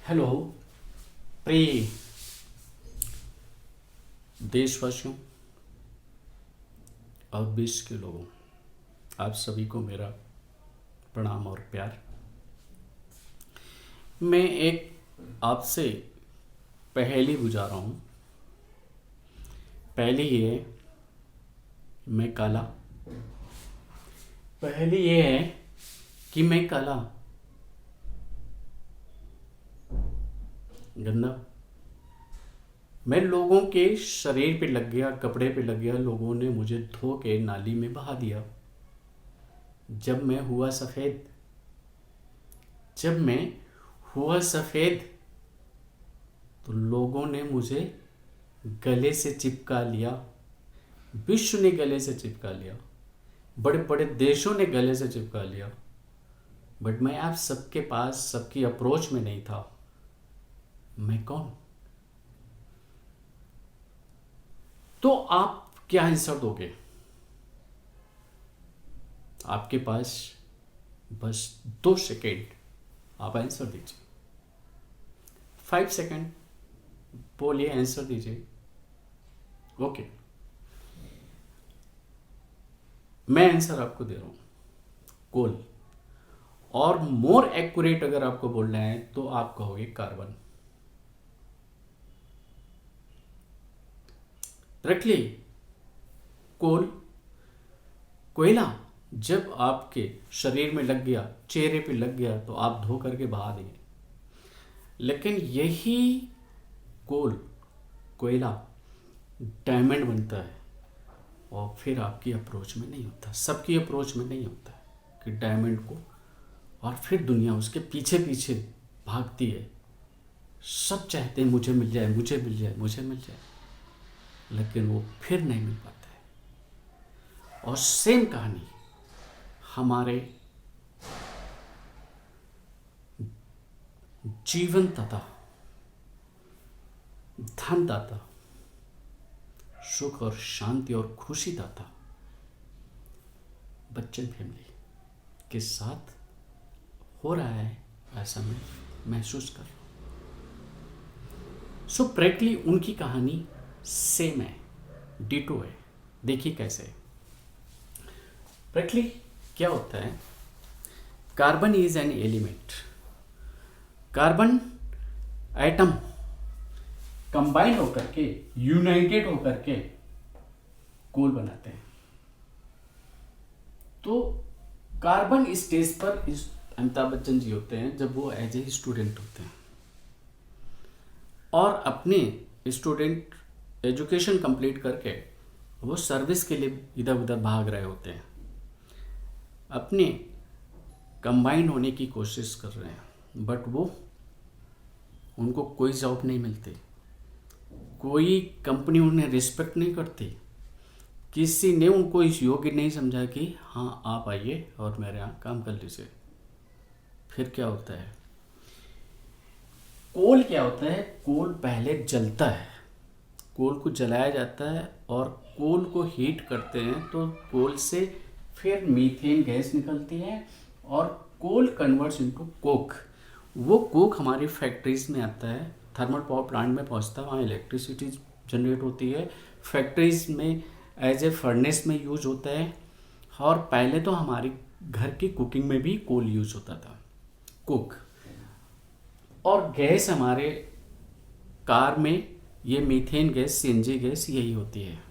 Hello प्रिय देशवासियों और विश्व के लोगों, आप सभी को मेरा प्रणाम और प्यार। मैं एक आपसे पहेली बुझा रहा हूँ। पहेली ये है, मैं काला। पहेली ये है कि मैं काला, गंदा, मैं लोगों के शरीर पे लग गया, कपड़े पे लग गया, लोगों ने मुझे धो के नाली में बहा दिया। जब मैं हुआ सफ़ेद, जब मैं हुआ सफ़ेद तो लोगों ने मुझे गले से चिपका लिया। विश्व ने गले से चिपका लिया, बड़े बड़े देशों ने गले से चिपका लिया, बट मैं आप सबके पास, सबकी अप्रोच में नहीं था। मैं कौन? तो आप क्या आंसर दोगे? आपके पास बस 2 सेकेंड, आप आंसर दीजिए। 5 सेकेंड बोलिए, आंसर दीजिए। ओके, मैं आंसर आपको दे रहा हूं, कोल। और मोर एक्यूरेट अगर आपको बोलना है तो आप कहोगे कार्बन। डायरेक्टली कोल, कोयला जब आपके शरीर में लग गया, चेहरे पे लग गया, तो आप धो करके बहा दिए। लेकिन यही कोल, कोयला डायमंड बनता है और फिर आपकी अप्रोच में नहीं होता, सबकी अप्रोच में नहीं होता है कि डायमंड को, और फिर दुनिया उसके पीछे पीछे भागती है। सब चाहते हैं मुझे मिल जाए, मुझे मिल जाए, मुझे मिल जाए, लेकिन वो फिर नहीं मिल पाता है। और सेम कहानी हमारे जीवन दाता, धन दाता, सुख और शांति और खुशी दाता बच्चन फैमिली के साथ हो रहा है, ऐसा मैं महसूस कर रहा हूँ। सो प्रेटली उनकी कहानी सेम है, डिटो है। देखिए कैसे। प्रेटली क्या होता है? Carbon is an element. Carbon atom combine होकर के, यूनाइटेड होकर के कोल बनाते हैं। तो कार्बन स्टेज पर इस अमिताभ बच्चन जी होते हैं जब वो एज ए स्टूडेंट होते हैं और अपने स्टूडेंट एजुकेशन कंप्लीट करके वो सर्विस के लिए इधर उधर भाग रहे होते हैं, अपने कंबाइन होने की कोशिश कर रहे हैं, बट वो उनको कोई जॉब नहीं मिलती, कोई कंपनी उन्हें रिस्पेक्ट नहीं करती, किसी ने उनको इस योग्य नहीं समझा कि हाँ आप आइए और मेरे यहाँ काम कर लीजिए। फिर क्या होता है? कोल क्या होता है? कोल पहले जलता है, कोल को जलाया जाता है और कोल को हीट करते हैं तो कोल से फिर मीथेन गैस निकलती है और कोल कन्वर्ट्स इनटू कोक। वो कोक हमारी फैक्ट्रीज में आता है, थर्मल पावर प्लांट में पहुंचता है, वहाँ इलेक्ट्रिसिटी जनरेट होती है, फैक्ट्रीज में एज ए फर्नेस में यूज होता है। और पहले तो हमारी घर की कुकिंग में भी कोल यूज होता था, कुक। और गैस हमारे कार में ये मीथेन गैस, सीएनजी गैस यही होती है।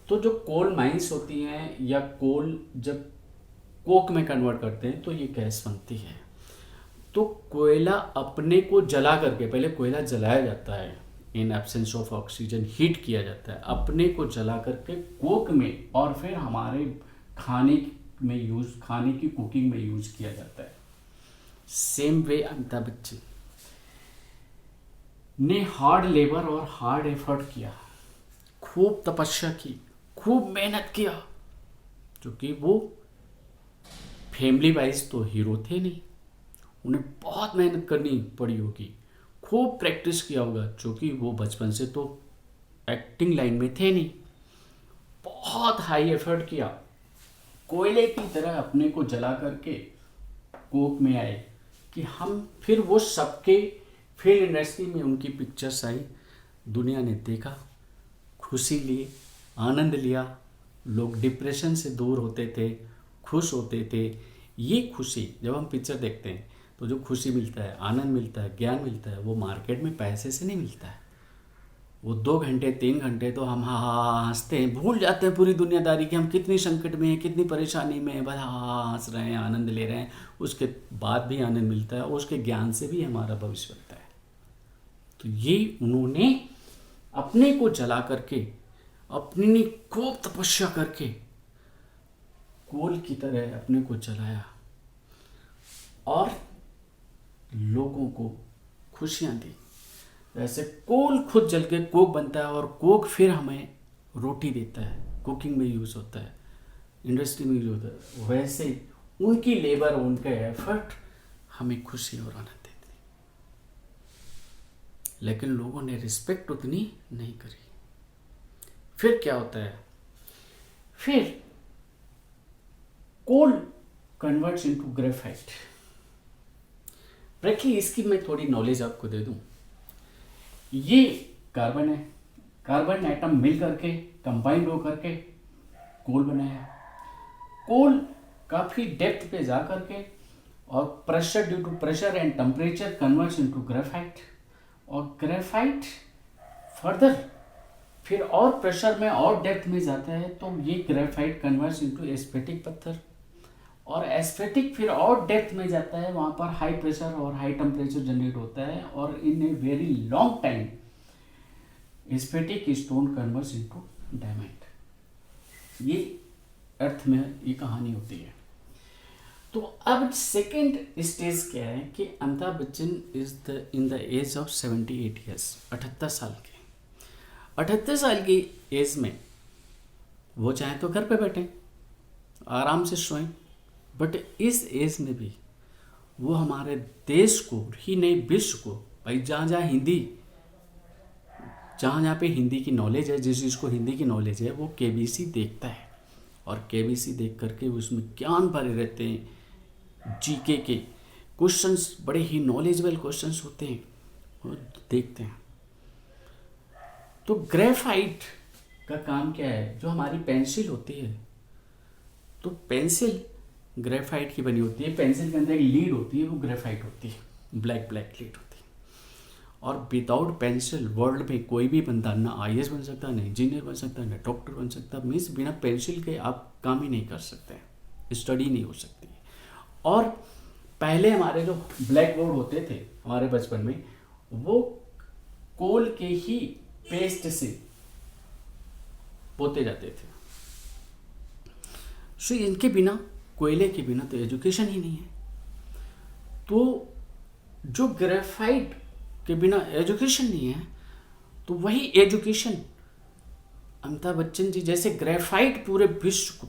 तो जो कोल माइंस होती हैं या कोल जब कोक में कन्वर्ट करते हैं तो ये गैस बनती है। तो कोयला अपने को जला करके, पहले कोयला जलाया जाता है, in absence of oxygen heat किया जाता है, अपने को जला करके कोक में और फिर हमारे खाने में यूज, खाने की कुकिंग में यूज किया जाता है। सेम वे अमिताभ बच्चन ने हार्ड लेबर और हार्ड एफर्ट किया, खूब तपस्या की, खूब मेहनत किया, क्योंकि वो फैमिली वाइज तो हीरो थे नहीं, उन्हें बहुत मेहनत करनी पड़ी होगी, खूब प्रैक्टिस किया होगा, क्योंकि वो बचपन से तो एक्टिंग लाइन में थे नहीं। बहुत हाई एफर्ट किया, कोयले की तरह अपने को जला करके कोक में आए कि हम फिर वो सबके फिल्म इंडस्ट्री में उनकी पिक्चर्स आई, दुनिया ने देखा, खुशी ली, आनंद लिया, लोग डिप्रेशन से दूर होते थे, खुश होते थे। ये खुशी जब हम पिक्चर देखते हैं तो जो खुशी मिलता है, आनंद मिलता है, ज्ञान मिलता है, वो मार्केट में पैसे से नहीं मिलता है। वो 2 घंटे 3 घंटे तो हम हाँ हाँ हाँ हंसते हैं, भूल जाते हैं पूरी दुनियादारी कि हम कितनी संकट में हैं, कितनी परेशानी में हैं, बस हाँ हाँ हंस रहे हैं, आनंद ले रहे हैं। उसके बाद भी आनंद मिलता है और उसके ज्ञान से भी हमारा भविष्य बनता है। तो ये उन्होंने अपने को जला करके, अपनी खूब तपस्या करके कोल की तरह अपने को जलाया और लोगों को खुशियाँ दी। जैसे कोल खुद जल के कोक बनता है और कोक फिर हमें रोटी देता है, कुकिंग में यूज़ होता है, इंडस्ट्री में यूज़ होता है, वैसे उनकी लेबर, उनका एफर्ट हमें खुशी और आनंद देती। लेकिन लोगों ने रिस्पेक्ट उतनी नहीं करी। फिर क्या होता है, फिर कोल कन्वर्ट्स इनटू ग्रेफाइट। देखिए इसकी मैं थोड़ी नॉलेज आपको दे दूं। ये कार्बन है, कार्बन एटम मिल करके कंबाइंड हो करके कोल बनाया। कोल काफ़ी डेप्थ पे जा करके और pressure, due to pressure and temperature converts into graphite. और ग्रेफाइट फर्दर फिर और प्रेशर में और डेप्थ में जाता है तो ये ग्रेफाइट कन्वर्ट्स इनटू एस्फेटिक पत्थर। और एस्फेटिक फिर और डेप्थ में जाता है, वहाँ पर हाई प्रेशर और हाई टेम्परेचर जनरेट होता है और in a very long time asphaltic stone converts into diamond. ये अर्थ में ये कहानी होती है। तो अब सेकेंड स्टेज क्या है कि Amitabh Bachchan is in the age of 78 years, 78 साल के। 78 साल की एज में वो चाहे तो घर पे बैठे आराम से सोएं, बट इस एज में भी वो हमारे देश को ही नहीं विश्व को, भाई जहाँ जहाँ पे हिंदी की नॉलेज है, जिस चीज़ को हिंदी की नॉलेज है, वो केबीसी देखता है और केबीसी देख करके उसमें ज्ञान भरे रहते हैं। जीके के क्वेश्चंस, बड़े ही नॉलेजेबल क्वेश्चंस होते हैं, वो देखते हैं। तो ग्रेफाइट का काम क्या है, जो हमारी पेंसिल होती है, तो पेंसिल ग्रेफाइट की बनी होती है। पेंसिल के अंदर एक लीड होती है, वो ग्रेफाइट होती है, ब्लैक लीड होती है। और विदाउट पेंसिल वर्ल्ड में कोई भी बंदा ना IAS बन सकता, ना इंजीनियर बन सकता, ना डॉक्टर बन सकता। मीन्स बिना पेंसिल के आप काम ही नहीं कर सकते, स्टडी नहीं हो सकती। और पहले हमारे जो ब्लैक बोर्ड होते थे हमारे बचपन में, वो कोल के ही पेस्ट से पोते जाते थे। सो इनके बिना, कोयले के बिना तो एजुकेशन ही नहीं है। तो जो ग्रेफाइट के बिना एजुकेशन नहीं है, तो वही एजुकेशन अमिताभ बच्चन जी जैसे ग्रेफाइट पूरे विश्व को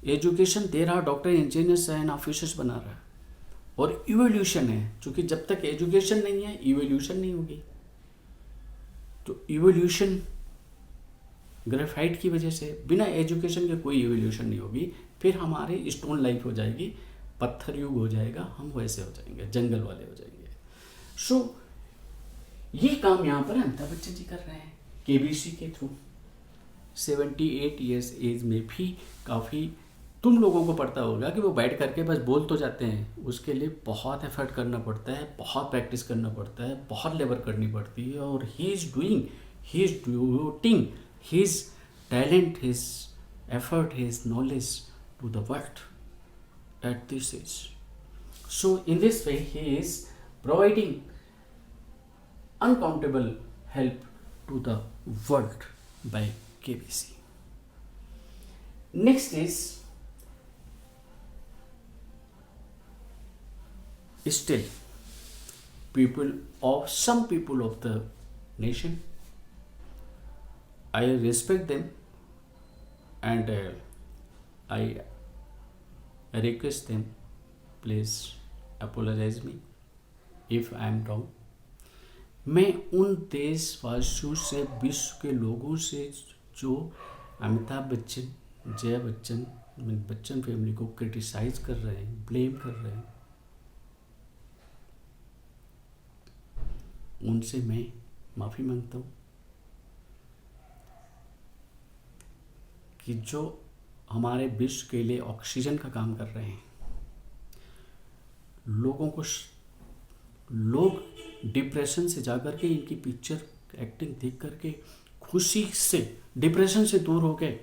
एजुकेशन दे रहा, डॉक्टर, इंजीनियर्स एंड ऑफिसर्स बना रहा है। और इवोल्यूशन है, क्योंकि जब तक एजुकेशन नहीं है इवोल्यूशन नहीं होगी। तो इवोल्यूशन ग्रेफाइट की वजह से, बिना एजुकेशन के कोई इवोल्यूशन नहीं होगी। फिर हमारी स्टोन लाइफ हो जाएगी, पत्थर युग हो जाएगा, हम वैसे हो जाएंगे, जंगल वाले हो जाएंगे। सो ये काम यहाँ पर अमिताभ बच्चन जी कर रहे हैं केबीसी के थ्रू। 78 ईयर्स एज में भी काफ़ी तुम लोगों को पता होगा कि वो बैठ करके बस बोल तो जाते हैं, उसके लिए बहुत एफर्ट करना पड़ता है, बहुत प्रैक्टिस करना पड़ता है, बहुत लेबर करनी पड़ती है। और he is devoting his talent, his effort, his knowledge to the world at this age. So in this way he is providing uncountable help to the world by KBC. Next is still some people of the nation, I respect them and I request them, please apologize me if I am wrong. मैं उन देशवासियों से, विश्व के लोगों से जो Amitabh Bachchan, Jaya Bachchan, Bachchan family को क्रिटिसाइज कर रहे हैं, ब्लेम कर रहे हैं, उनसे मैं माफ़ी मांगता हूँ कि जो हमारे विश्व के लिए ऑक्सीजन का काम कर रहे हैं, लोग डिप्रेशन से जाकर के इनकी पिक्चर एक्टिंग देख करके खुशी से डिप्रेशन से दूर हो गए।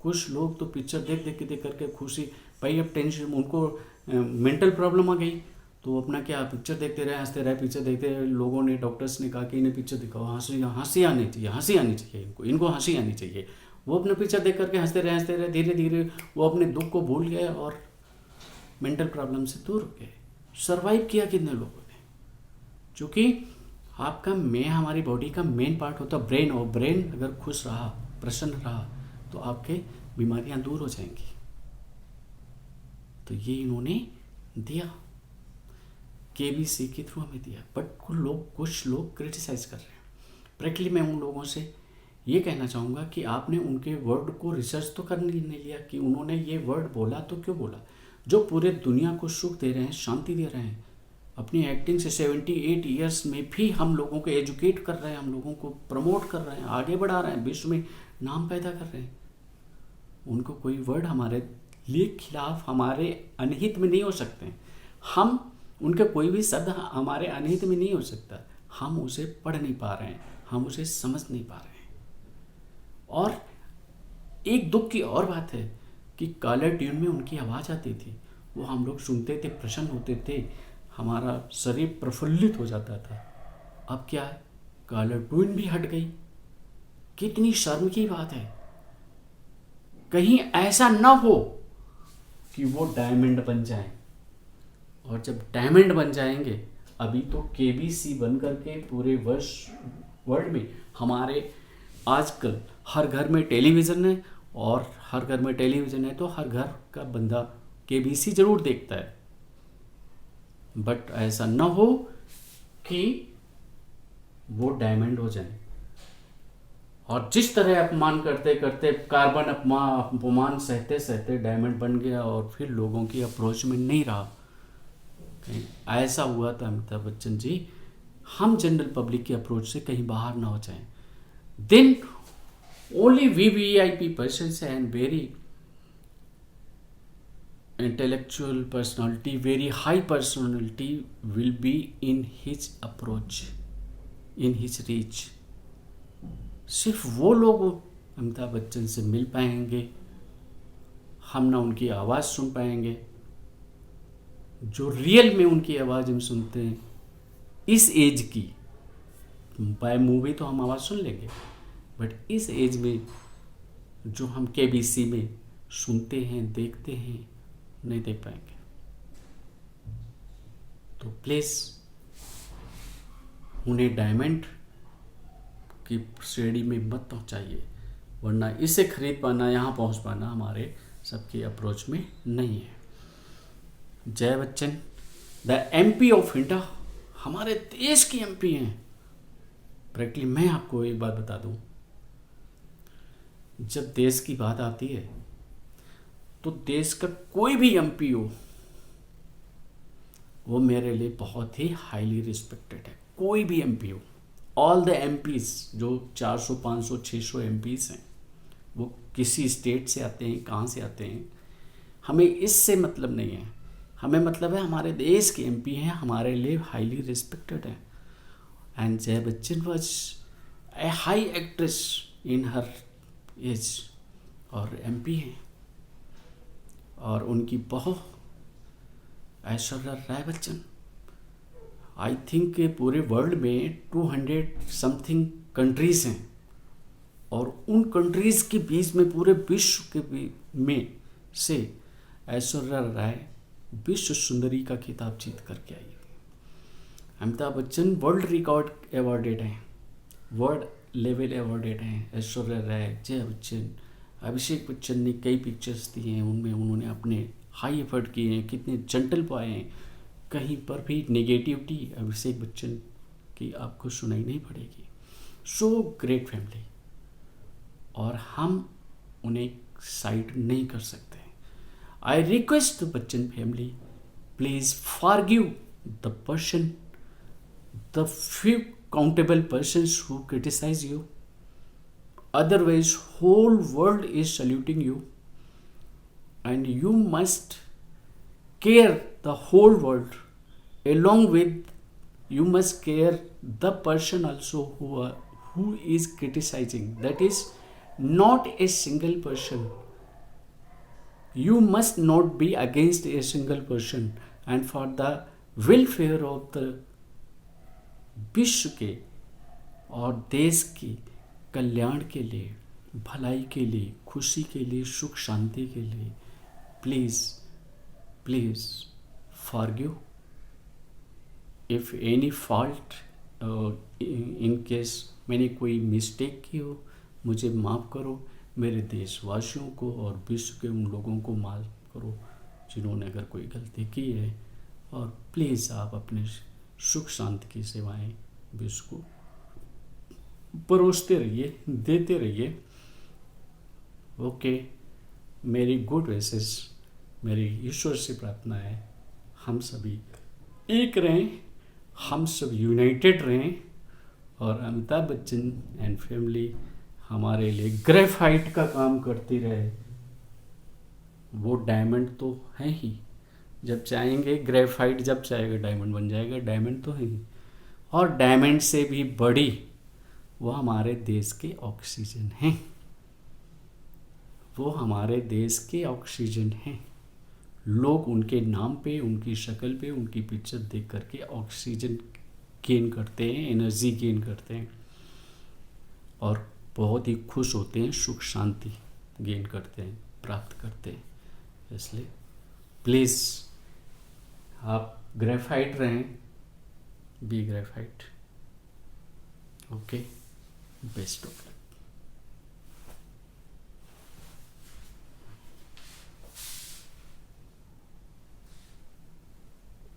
कुछ लोग तो पिक्चर देख करके खुशी, भाई अब टेंशन, उनको मेंटल प्रॉब्लम आ गई तो अपना क्या पिक्चर देखते रहे, हंसते रहे, पिक्चर देखते रहे। लोगों ने, डॉक्टर्स ने कहा कि इन्हें पिक्चर दिखाओ, हंसी आनी चाहिए, इनको हंसी आनी चाहिए। वो अपना पिक्चर देख करके हंसते रहे, धीरे धीरे वो अपने दुख को भूल गए और मेंटल प्रॉब्लम से दूर हो गए। सर्वाइव किया कितने लोगों ने, क्योंकि आपका हमारी बॉडी का मेन पार्ट होता है ब्रेन, और ब्रेन अगर खुश रहा, प्रसन्न रहा तो आपके बीमारियां दूर हो जाएंगी। तो ये इन्होंने दिया, केबीसी के थ्रू हमें दिया। बट कुछ लोग क्रिटिसाइज कर रहे हैं। प्रैक्टिकली मैं उन लोगों से ये कहना चाहूँगा कि आपने उनके वर्ड को रिसर्च तो कर नहीं लिया कि उन्होंने ये वर्ड बोला तो क्यों बोला। जो पूरे दुनिया को सुख दे रहे हैं, शांति दे रहे हैं, अपनी एक्टिंग से 78 ईयर्स में भी हम लोगों को एजुकेट कर रहे हैं, हम लोगों को प्रमोट कर रहे हैं, आगे बढ़ा रहे हैं, विश्व में नाम पैदा कर रहे हैं। उनको कोई वर्ड हमारे लिए खिलाफ, हमारे अनहित में नहीं हो सकते। हम उनके कोई भी शब्द हमारे अनहित में नहीं हो सकता। हम उसे पढ़ नहीं पा रहे हैं, हम उसे समझ नहीं पा रहे हैं। और एक दुख की और बात है कि कॉलर ट्यून में उनकी आवाज़ आती थी, वो हम लोग सुनते थे, प्रसन्न होते थे, हमारा शरीर प्रफुल्लित हो जाता था। अब क्या है, कॉलर ट्यून भी हट गई। कितनी शर्म की बात है। कहीं ऐसा ना हो कि वो डायमंड बन जाएं, और जब डायमंड बन जाएंगे, अभी तो केबीसी बन करके पूरे वर्ल्ड में हमारे आजकल हर घर में टेलीविज़न है, और हर घर में टेलीविज़न है तो हर घर का बंदा केबीसी ज़रूर देखता है। बट ऐसा न हो कि वो डायमंड हो जाए। और जिस तरह अपमान करते करते, कार्बन अपमान सहते सहते डायमंड बन गया, और फिर लोगों की अप्रोच में नहीं रहा। ऐसा हुआ था अमिताभ बच्चन जी, हम जनरल पब्लिक की अप्रोच से कहीं बाहर ना हो जाएं। Then only VVIP persons and very intellectual personality, very high personality will be in his approach, in his reach. सिर्फ वो लोग अमिताभ बच्चन से मिल पाएंगे, हम ना उनकी आवाज़ सुन पाएंगे। जो रियल में उनकी आवाज़ हम सुनते हैं इस एज की, बाय मूवी तो हम आवाज़ सुन लेंगे, बट इस एज में जो हम केबीसी में सुनते हैं, देखते हैं, नहीं देख पाएंगे। तो प्लीज़ उन्हें डायमंड की श्रेणी में मत पहुंचाइए, वरना इसे खरीद पाना, यहाँ पहुंच पाना हमारे सबके अप्रोच में नहीं है। जय Bachchan the MP of India, हमारे देश की MP हैं। प्रैक्टिकली मैं आपको एक बात बता दूं, जब देश की बात आती है तो देश का कोई भी MP हो, वो मेरे लिए बहुत ही हाईली रिस्पेक्टेड है। कोई भी MP हो, ऑल द MPs जो 400, 500, 600 MPs हैं, वो किसी स्टेट से आते हैं, कहाँ से आते हैं, हमें इससे मतलब नहीं है। हमें मतलब है हमारे देश के MP हैं, हमारे लिए हाईली रिस्पेक्टेड है। And Jaya Bachchan was a high actress in her age, और MP हैं। और उनकी बहू ऐश्वर्या राय बच्चन, आई थिंक पूरे वर्ल्ड में 200 समथिंग कंट्रीज़ हैं, और उन कंट्रीज़ के बीच में, पूरे विश्व के में से ऐश्वर्या राय विश्व सुंदरी का खिताब जीत करके आई। Amitabh Bachchan world record awarded हैं, वर्ल्ड लेवल अवॉर्डेड हैं। ऐश्वर्या राय, जया बच्चन, अभिषेक बच्चन ने कई पिक्चर्स दी हैं, उनमें उन्होंने अपने हाई एफर्ट किए हैं, कितने जेंटल पाए हैं। कहीं पर भी नेगेटिविटी अभिषेक बच्चन की आपको सुनाई नहीं पड़ेगी। सो ग्रेट फैमिली, और हम उन्हें साइड नहीं कर सकते। I request the Bachchan family, please forgive the person, the few countable persons who criticize you. Otherwise, whole world is saluting you, and you must care the whole world. Along with you must care the person also who is criticizing. That is not a single person. You must not be against a single person, and for the welfare of the विश्व के और देश के कल्याण के लिए, भलाई के लिए, खुशी के लिए, सुख शांति के लिए, please please forgive if any fault, in case मैंने कोई मिस्टेक की हो, मुझे माफ़ करो. मेरे देशवासियों को और विश्व के उन लोगों को माफ़ करो जिन्होंने अगर कोई गलती की है. और प्लीज़ आप अपने सुख शांति की सेवाएं विश्व को परोसते रहिए, देते रहिए. ओके, मेरी गुड विशेस, मेरी ईश्वर से प्रार्थना है हम सभी एक रहें, हम सब यूनाइटेड रहें, और अमिताभ बच्चन एंड फैमिली हमारे लिए ग्रेफाइट का काम करती रहे. वो डायमंड तो है ही, जब चाहेंगे ग्रेफाइट, जब चाहेगा डायमंड बन जाएगा. डायमंड तो है ही, और डायमंड से भी बड़ी वो हमारे देश के ऑक्सीजन हैं. वो हमारे देश के ऑक्सीजन हैं. लोग उनके नाम पे, उनकी शक्ल पे, उनकी पिक्चर देख करके ऑक्सीजन गेन करते हैं, एनर्जी गेन करते हैं, और बहुत ही खुश होते हैं, सुख शांति गेन करते हैं, प्राप्त करते हैं. इसलिए प्लीज़ आप ग्रेफाइट रहें, be graphite. Okay, best of luck.